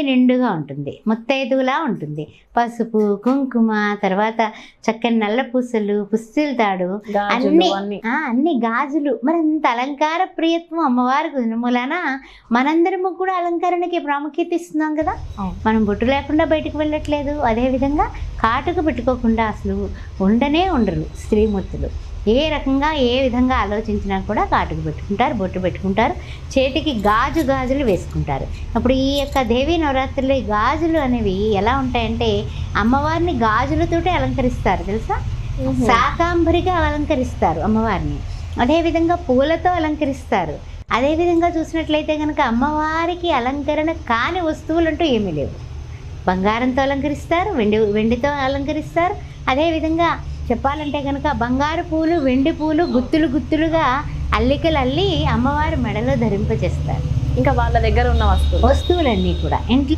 నిండుగా ఉంటుంది, ముత్తైదువులా ఉంటుంది. పసుపు, కుంకుమ, తర్వాత చక్కని నల్ల పూసలు, పుస్తెల తాడు, అన్ని గాజులు. మరి అంత అలంకార ప్రియత్వం అమ్మవారికి ఉన్న మూలాన మనందరము కూడా అలంకరణకి ప్రాముఖ్యత ఇస్తున్నాం కదా. మనం బొట్టు లేకుండా బయటకు వెళ్ళట్లేదు. అదేవిధంగా కాటుక పెట్టుకోకుండా అసలు ఉండరు స్త్రీమూర్తులు. ఏ రకంగా ఏ విధంగా ఆలోచించినా కూడా కాటుకు పెట్టుకుంటారు, బొట్టు పెట్టుకుంటారు, చేతికి గాజులు వేసుకుంటారు. అప్పుడు ఈ యొక్క దేవీ నవరాత్రుల్లో ఈ గాజులు అనేవి ఎలా ఉంటాయంటే అమ్మవారిని గాజులతోటే అలంకరిస్తారు తెలుసా. శాకాంబరిగా అలంకరిస్తారు అమ్మవారిని, అదేవిధంగా పూలతో అలంకరిస్తారు. అదేవిధంగా చూసినట్లయితే కనుక అమ్మవారికి అలంకరణ కాని వస్తువులు అంటూ ఏమీ లేవు. బంగారంతో అలంకరిస్తారు, వెండితో అలంకరిస్తారు. అదేవిధంగా చెప్పాలంటే కనుక బంగారు పూలు, వెండి పూలు గుత్తులుగా అల్లికలు అల్లి అమ్మవారి మెడలో ధరింపచేస్తారు. ఇంకా వాళ్ళ దగ్గర ఉన్న వస్తువులన్నీ కూడా ఇంట్లో